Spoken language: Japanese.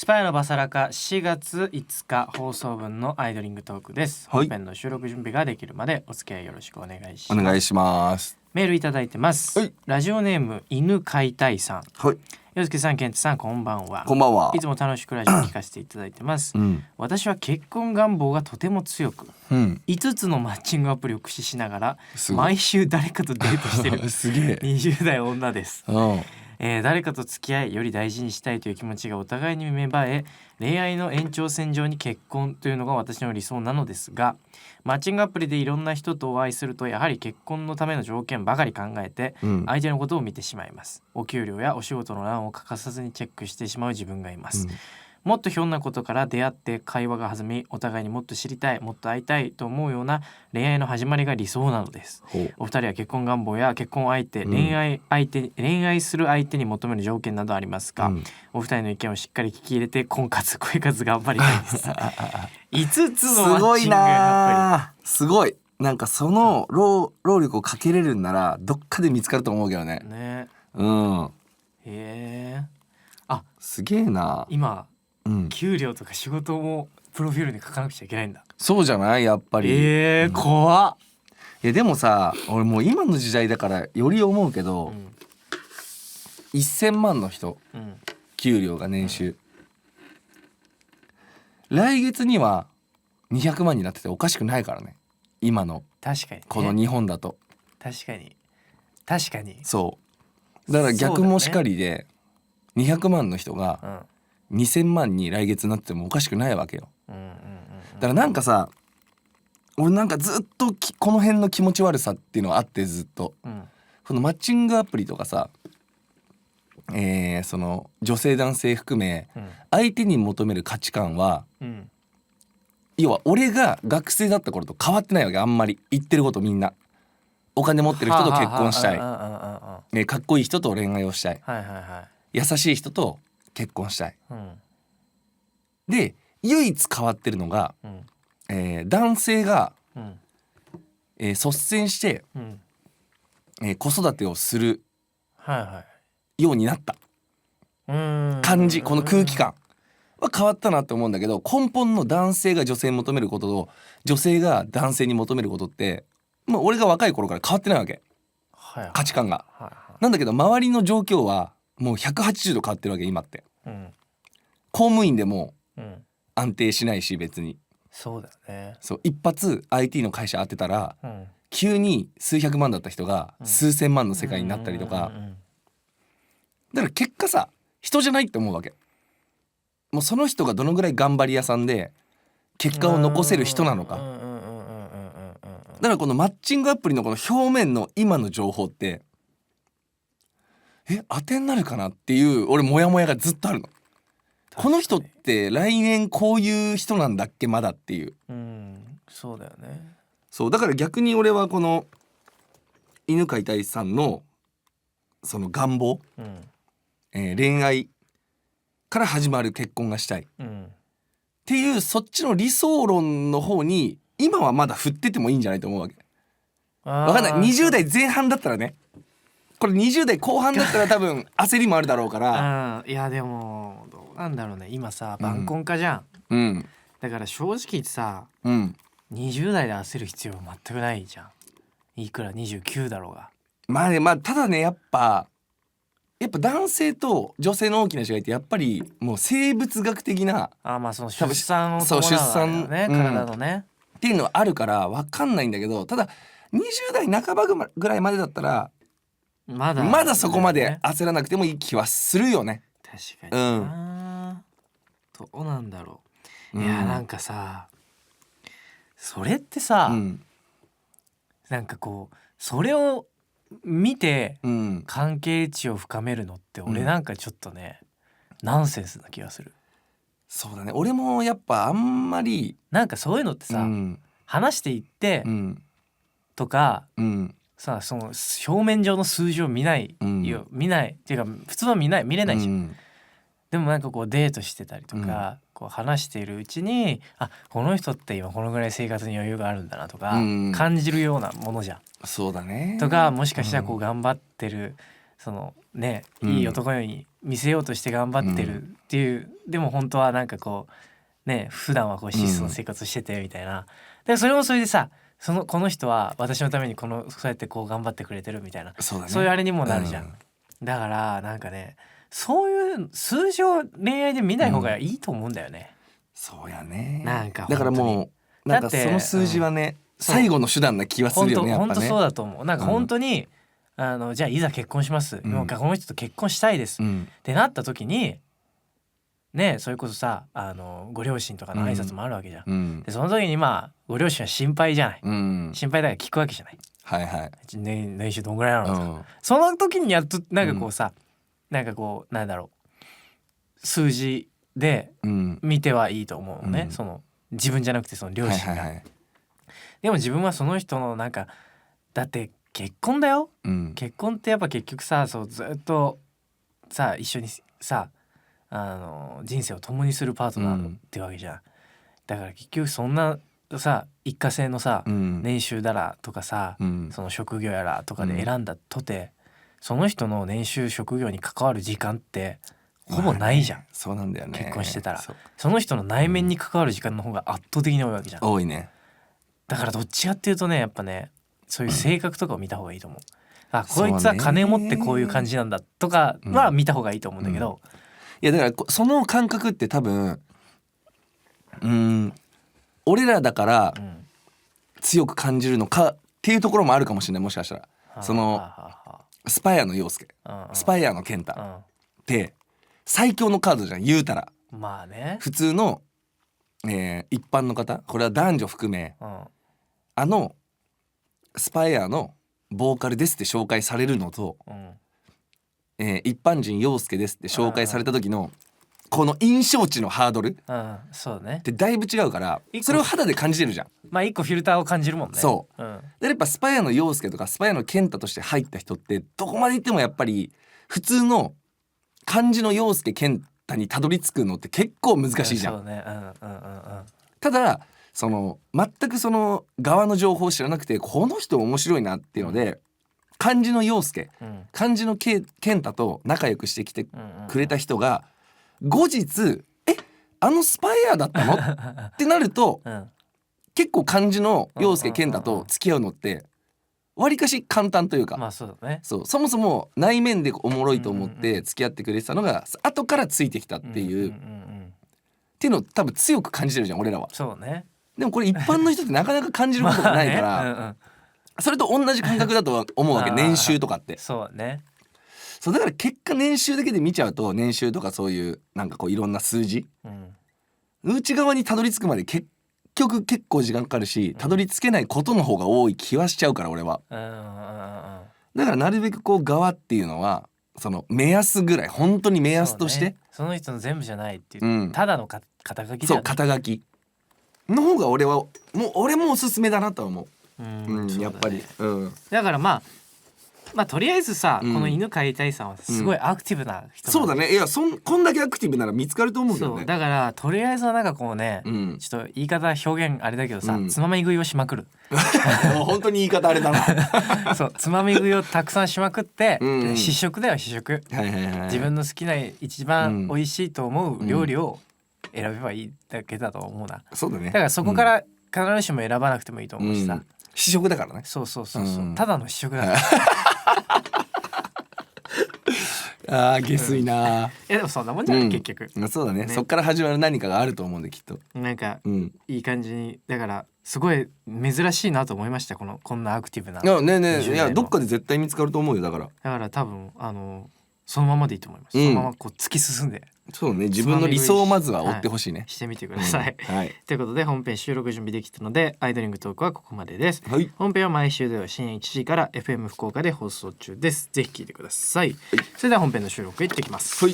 パイのバサラカ4月5日放送分のアイドリングトークです。本編の収録準備ができるまでお付き合いよろしくお願いします。お願いします。メールいただいてます、はい、ラジオネーム犬飼いたいさん、はい、よすけさん、ケントさん、こんばんは。こんばんは。いつも楽しくラジオを聞かせていただいてます、私は結婚願望がとても強く、5つのマッチングアプリを駆使しながら毎週誰かとデートしてるすげえ20代女です。誰かと付き合いより大事にしたいという気持ちがお互いに芽生え、恋愛の延長線上に結婚というのが私の理想なのですが、マッチングアプリでいろんな人とお会いするとやはり結婚のための条件ばかり考えて、相手のことを見てしまいます。お給料やお仕事の欄を欠かさずにチェックしてしまう自分がいます、もっとひょんなことから出会って会話が弾み、お互いにもっと知りたい、もっと会いたいと思うような恋愛の始まりが理想なのです。お二人は結婚願望や結婚相手、恋愛する相手に求める条件などありますか？お二人の意見をしっかり聞き入れて婚活恋活頑張りたいです5つのマッチングアプリ、すごいなんかその労力をかけれるんならどっかで見つかると思うけどね。へえ、すげえな。今給料とか仕事もプロフィールに書かなくちゃいけないんだ。そうじゃないやっぱり。怖っ。いやでもさ、俺もう今の時代だからより思うけど、1000万の人、給料が年収、来月には200万になってておかしくないからね、今の。確かに、ね、この日本だと確かにそうだから逆もしかりで、200万の人が2000万に来月になってもおかしくないわけよ。だからなんかさ、俺なんかずっとこの辺の気持ち悪さっていうのがあって、ずっと、このマッチングアプリとかさ、その女性男性含め、相手に求める価値観は、要は俺が学生だった頃と変わってないわけ。あんまり言ってることみんなお金持ってる人と結婚したい、かっこいい人と恋愛をしたい、優しい人と結婚したい、で唯一変わってるのが、男性が、率先して、子育てをするようになった感じ、この空気感は変わったなって思うんだけど、根本の男性が女性に求めることと女性が男性に求めることって、もう俺が若い頃から変わってないわけ、価値観が、なんだけど周りの状況はもう180度変わってるわけ今って、公務員でも安定しないし、別にそうだよね。そう一発 IT の会社当てたら、急に数百万だった人が数千万の世界になったりとか、だから結果さ、人じゃないって思うわけ。もうその人がどのぐらい頑張り屋さんで結果を残せる人なのか。だからこのマッチングアプリのこの表面の今の情報って、当てになるかなっていう俺モヤモヤがずっとあるの。この人って来年こういう人なんだっけまだっていう。そうだよね。そうだから逆に俺はこの犬飼大さんのその願望、恋愛から始まる結婚がしたい、っていうそっちの理想論の方に今はまだ振っててもいいんじゃないと思うわけ。わかんない、20代前半だったらね、これ20代後半だったら多分焦りもあるだろうからいやでもどうなんだろうね、今さ晩婚化じゃん、だから正直言ってさ、20代で焦る必要は全くないじゃん、いくら29だろうが。まあね、ただね、やっぱ男性と女性の大きな違いってやっぱりもう生物学的な、その出産を伴うね、体のね、っていうのはあるから分かんないんだけど、ただ20代半ばぐらいまでだったらまだそこまで焦らなくてもいい気はするよね。確かにな、どうなんだろう、いやなんかさ、それってさ、なんかこうそれを見て関係値を深めるのって俺なんかちょっとね、ナンセンスな気がする。そうだね、俺もやっぱあんまりなんかそういうのってさ、話していって、とか、さ、その表面上の数字を見ないよ、見ないっていうか普通は見れないじゃん、でもなんかこうデートしてたりとか、こう話しているうちに、この人って今このぐらい生活に余裕があるんだなとか、感じるようなものじゃん。そうだね。とかもしかしたらこう頑張ってるそのねいい男のように見せようとして頑張ってるっていう、でも本当はなんかこうね普段はこう質素な生活しててみたいな、でそれもそれでさこの人は私のためにそうやってこう頑張ってくれてるみたいな、そうだね、そういうあれにもなるじゃん、だからなんかねそういう数字を恋愛で見ない方がいいと思うんだよね、そうやね。なんかだからもうなんかその数字はね、最後の手段な気はするよね、やっぱね。本当そうだと思う。なんか本当に、じゃあいざ結婚します、もうこの人と結婚したいです、ってなった時にね、それこそさご両親とかの挨拶もあるわけじゃん、でその時にまあご両親は心配じゃない、心配だから聞くわけじゃない、はいはい、年収どんぐらいなのか、その時にやっとなんかこうさ、なんかこうなんだろう数字で見てはいいと思うね、その自分じゃなくてその両親が、でも自分はその人のなんかだって結婚だよ、結婚ってやっぱ結局さそうずっとさ一緒にさ人生を共にするパートナーってわけじゃん、だから結局そんなさ一過性のさ、年収だらとかさ、その職業やらとかで選んだとて、その人の年収職業に関わる時間ってほぼないじゃん、そうなんだよね。結婚してたら その人の内面に関わる時間の方が圧倒的に多いわけじゃん、多いね。だからどっちかっていうとねやっぱねそういう性格とかを見た方がいいと思う、こいつは金持ってこういう感じなんだとかは見た方がいいと思うんだけど、いやだからその感覚って多分俺らだから強く感じるのかっていうところもあるかもしれない。もしかしたらそのスパイアの陽介、スパイアの健太って最強のカードじゃん言うたら。まあね、普通の、一般の方、これは男女含め、スパイアのボーカルですって紹介されるのと、一般人陽介ですって紹介された時のこの印象値のハードルそうねってだいぶ違うから、それを肌で感じてるじゃん。まあ一個フィルターを感じるもんね。そう、でやっぱスパイアの陽介とかスパイアの健太として入った人ってどこまで行ってもやっぱり普通の漢字の陽介健太にたどり着くのって結構難しいじゃん。そうね、ただその全くその側の情報を知らなくてこの人面白いなっていうので、漢字の陽介、漢字の健太と仲良くしてきてくれた人が後日あのスパイアだったのってなると、結構漢字の陽介健太と付き合うのってわりかし簡単というか、そうだね、そもそも内面でおもろいと思って付き合ってくれてたのが後からついてきたっていう、っていうのを多分強く感じてるじゃん俺らは。そうね。でもこれ一般の人ってなかなか感じることがないから、それと同じ感覚だとは思うわけ年収とかって。そうね。そうだから結果年収だけで見ちゃうと、年収とかそういうなんかこういろんな数字、内側にたどり着くまで結局結構時間かかるし、たどり着けないことの方が多い気はしちゃうから俺は。だからなるべくこう側っていうのはその目安ぐらい、本当に目安として その人の全部じゃないっていう、ただの肩書きだよね。そう肩書きの方が俺もおすすめだなとは思う。やっぱり、だからまあとりあえずさ、この犬飼いたいさんはすごいアクティブな人、そうだね。いやこんだけアクティブなら見つかると思うけどね。そうだからとりあえずはなんかこうね、ちょっと言い方表現あれだけどさ、つまみ食いをしまくる本当に言い方あれだなそうつまみ食いをたくさんしまくって、試食だよ試食、自分の好きな一番美味しいと思う料理を選べばいいだけだと思うな。そうだね。だからそこから必ずしも選ばなくてもいいと思うしさ、試食だからね。そう、ただの試食だから下水な。でもそんなもんじゃない、結局。そうだね。そっから始まる何かがあると思うんできっと。なんか、いい感じに、だからすごい珍しいなと思いました、こんなアクティブな。いやどっかで絶対見つかると思うよ。だから多分そのままでいいと思います。そのままこう突き進んで。そうね、自分の理想をまずは追ってほしいね。してみてください。ということで本編収録準備できたので、アイドリングトークはここまでです。本編は毎週土曜深夜1時から FM 福岡で放送中です。ぜひ聞いてください。それでは本編の収録へ行ってきます。